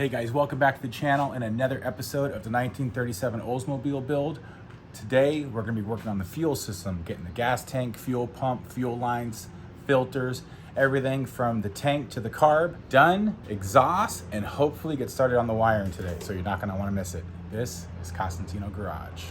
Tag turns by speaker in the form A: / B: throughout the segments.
A: Hey guys, welcome back to the channel and another episode of the 1937 Oldsmobile build. Today, we're gonna be working on the fuel system, getting the gas tank, fuel pump, fuel lines, filters, everything from the tank to the carb done, exhaust, and hopefully get started on the wiring today. So you're not gonna wanna miss it. This is Costantino Garage.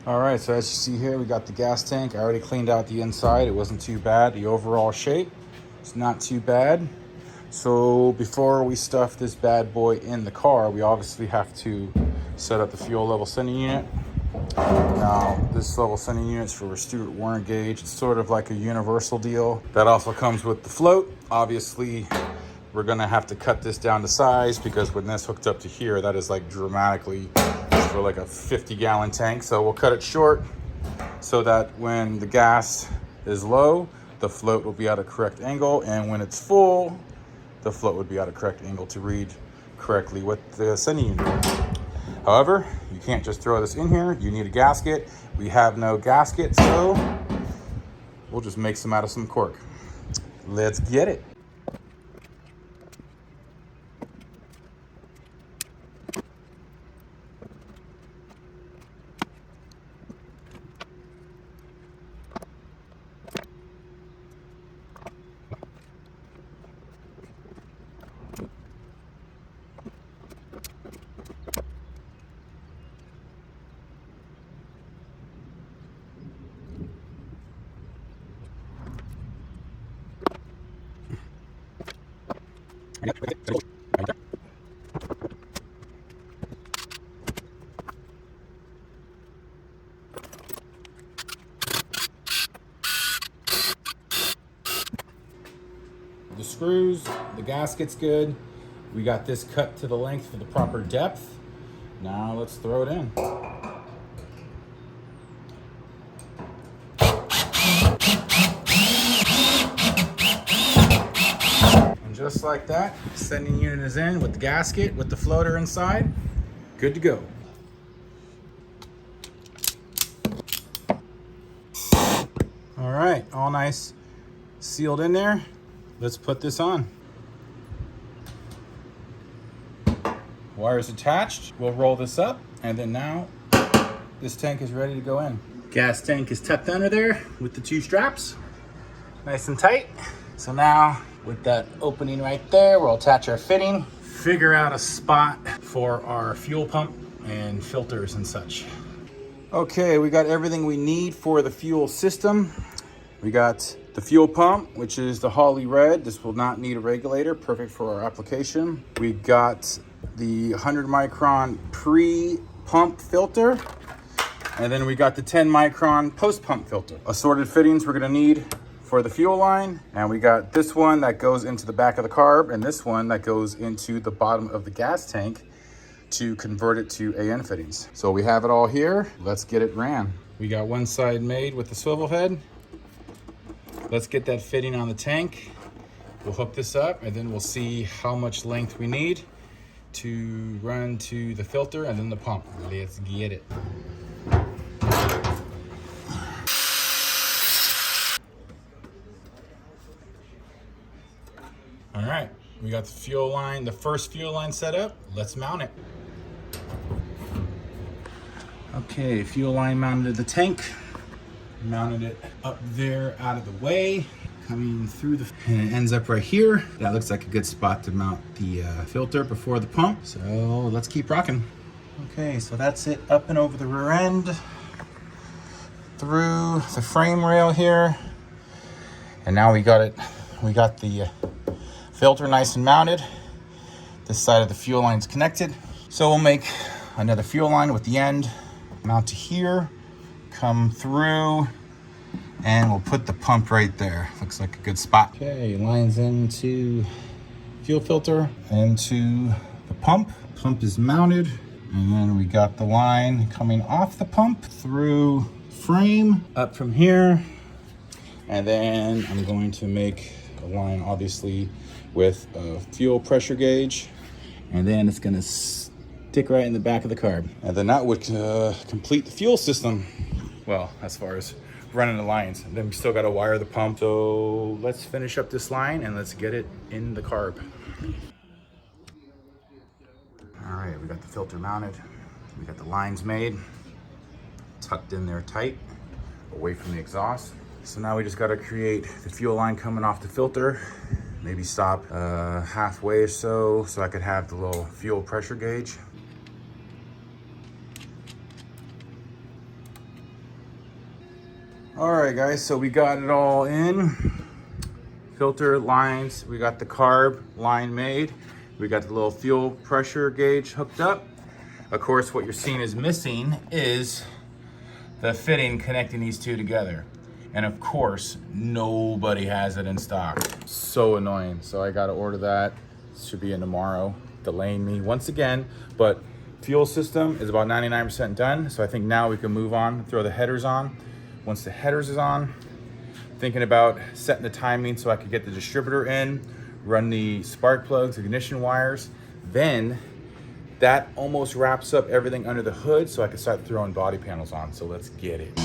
A: All right, so as you see here, we got the gas tank. I already cleaned out the inside. It wasn't too bad. The overall shape is not too bad. So before we stuff this bad boy in the car, we obviously have to set up the fuel level sending unit. Now, this level sending unit is for a Stewart Warren gauge. It's sort of like a universal deal. That also comes with the float. Obviously, we're gonna have to cut this down to size because when this hooked up to here, that is like dramatically for like a 50-gallon tank. So we'll cut it short so that when the gas is low, the float will be at a correct angle, and when it's full, the float would be at a correct angle to read correctly what the sending unit. However, you can't just throw this in here. You need a gasket. We have no gasket, so we'll just make some out of some cork. Let's get it. The screws, the gasket's good. We got this cut to the length for the proper depth. Now let's throw it in. And just like that, sending unit is in with the gasket, with the floater inside. Good to go. All right, all nice sealed in there. Let's put this on. Wires attached. We'll roll this up, and then now this tank is ready to go in. Gas tank is tucked under there with the two straps, nice and tight. So now with that opening right there, we'll attach our fitting, figure out a spot for our fuel pump and filters and such. Okay, we got everything we need for the fuel system. We got the fuel pump, which is the Holley red. This will not need a regulator, perfect for our application. We got the 100 micron pre-pump filter, and then we got the 10 micron post-pump filter. Assorted fittings we're gonna need for the fuel line, and we got this one that goes into the back of the carb, and this one that goes into the bottom of the gas tank to convert it to AN fittings. So we have it all here. Let's get it ran. We got one side made with the swivel head. Let's get that fitting on the tank. We'll hook this up, and then we'll see how much length we need to run to the filter and then the pump. Let's get it. All right, we got the fuel line, the first fuel line set up. Let's mount it. Okay, fuel line mounted to the tank. Mounted it up there out of the way, coming through and it ends up right here. That looks like a good spot to mount the filter before the pump. So let's keep rocking. Okay, so that's it up and over the rear end, through the frame rail here. And now we got the filter nice and mounted. This side of the fuel line is connected. So we'll make another fuel line with the end, mount to here, come through, and we'll put the pump right there. Looks like a good spot. Okay, lines into fuel filter, into the pump. Pump is mounted, and then we got the line coming off the pump through frame up from here. And then I'm going to make a line obviously with a fuel pressure gauge, and then it's gonna Stick right in the back of the carb. And then that would complete the fuel system. Well, as far as running the lines. Then we still got to wire the pump. So let's finish up this line and let's get it in the carb. All right, we got the filter mounted. We got the lines made, tucked in there tight, away from the exhaust. So now we just got to create the fuel line coming off the filter. Maybe stop halfway or so I could have the little fuel pressure gauge. All right, guys, so we got it all in. Filter lines, we got the carb line made. We got the little fuel pressure gauge hooked up. Of course, what you're seeing is missing is the fitting connecting these two together. And of course, nobody has it in stock. So annoying. So I gotta order that. Should be in tomorrow, delaying me once again. But fuel system is about 99% done. So I think now we can move on, throw the headers on. Once the headers is on, thinking about setting the timing so I could get the distributor in, run the spark plugs, ignition wires. Then that almost wraps up everything under the hood so I can start throwing body panels on. So let's get it.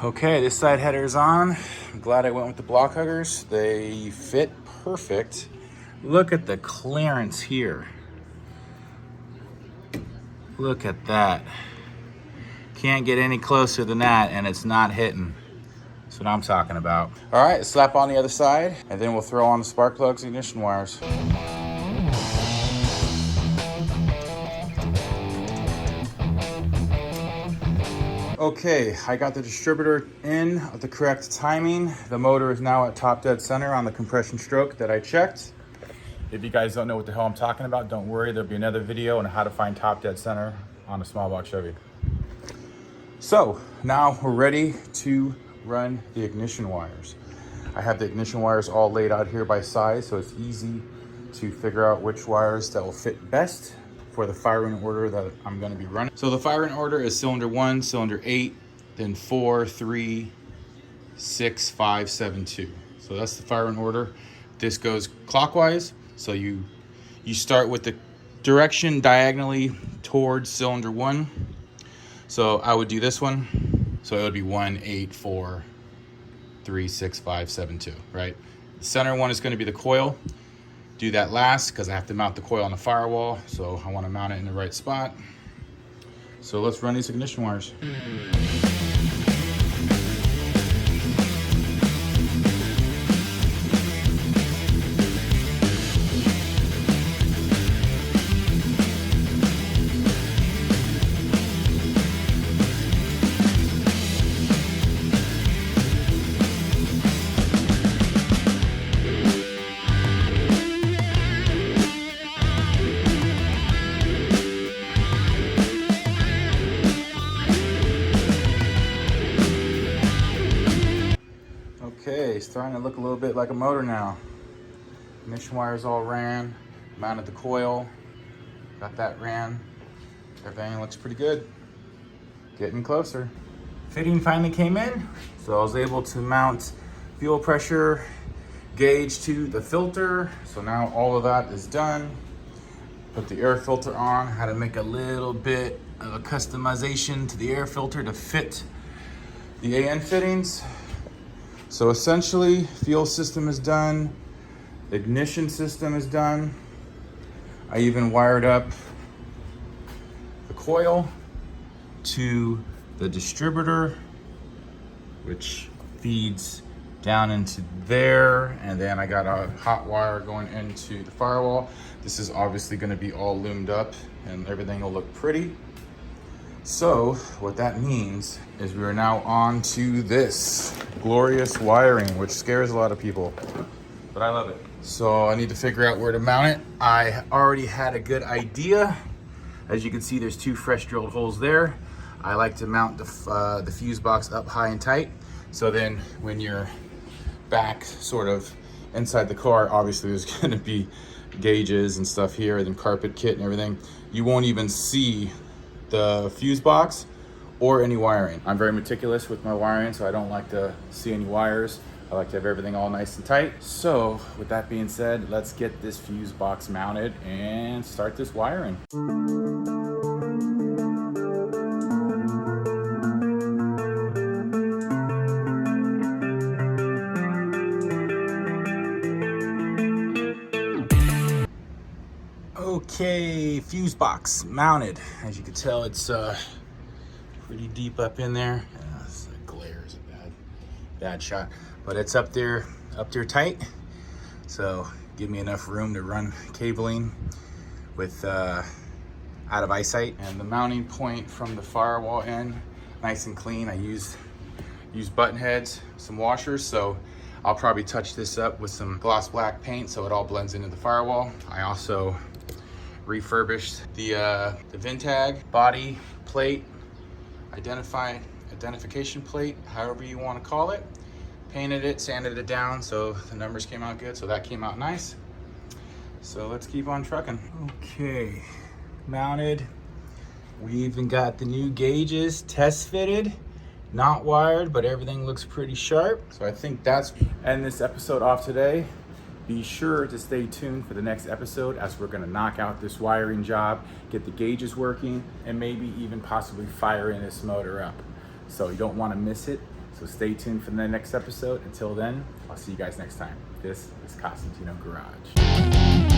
A: Okay, this side header's on. I'm glad I went with the block huggers. They fit perfect. Look at the clearance here. Look at that. Can't get any closer than that and it's not hitting. That's what I'm talking about. All right, slap on the other side and then we'll throw on the spark plugs, ignition wires. Okay, I got the distributor in at the correct timing. The motor is now at top dead center on the compression stroke that I checked. If you guys don't know what the hell I'm talking about, don't worry. There'll be another video on how to find top dead center on a small block Chevy. So now we're ready to run the ignition wires. I have the ignition wires all laid out here by size, so it's easy to figure out which wires that will fit best for the firing order that I'm going to be running. So the firing order is cylinder 1, cylinder 8, then 4, 3, 6, 5, 7, 2. So that's the firing order. This goes clockwise. So you start with the direction diagonally towards cylinder 1. So I would do this one. So it would be 1, 8, 4, 3, 6, 5, 7, 2, right? The center one is going to be the coil. Do that last because I have to mount the coil on the firewall. So I want to mount it in the right spot. So let's run these ignition wires. Okay, starting to look a little bit like a motor now. Ignition wires all ran, mounted the coil, got that ran. Everything looks pretty good. Getting closer. Fitting finally came in, so I was able to mount fuel pressure gauge to the filter. So now all of that is done. Put the air filter on, had to make a little bit of a customization to the air filter to fit the AN fittings. So essentially, fuel system is done, ignition system is done. I even wired up the coil to the distributor, which feeds down into there, and then I got a hot wire going into the firewall. This is obviously going to be all loomed up and everything will look pretty. So what that means is we are now on to this glorious wiring, which scares a lot of people, but I love it. So I need to figure out where to mount it. I already had a good idea. As you can see, there's 2 fresh drilled holes there. I like to mount the fuse box up high and tight. So then when you're back sort of inside the car, obviously there's gonna be gauges and stuff here, then carpet kit and everything. You won't even see the fuse box or any wiring. I'm very meticulous with my wiring, so I don't like to see any wires. I like to have everything all nice and tight. So with that being said, let's get this fuse box mounted and start this wiring. Okay, fuse box mounted. As you can tell, it's pretty deep up in there. This glare is a bad shot, but it's up there tight. So give me enough room to run cabling with out of eyesight. And the mounting point from the firewall end, nice and clean. I use button heads, some washers, so I'll probably touch this up with some gloss black paint so it all blends into the firewall. I also refurbished the VIN tag, body plate, identification plate, however you want to call it. Painted it, sanded it down so the numbers came out good, so that came out nice. So let's keep on trucking. Okay, mounted. We even got the new gauges test fitted, not wired, but everything looks pretty sharp. So I think that's end this episode off today. Be sure to stay tuned for the next episode as we're gonna knock out this wiring job, get the gauges working, and maybe even possibly fire in this motor up. So you don't wanna miss it. So stay tuned for the next episode. Until then, I'll see you guys next time. This is Costantino Garage.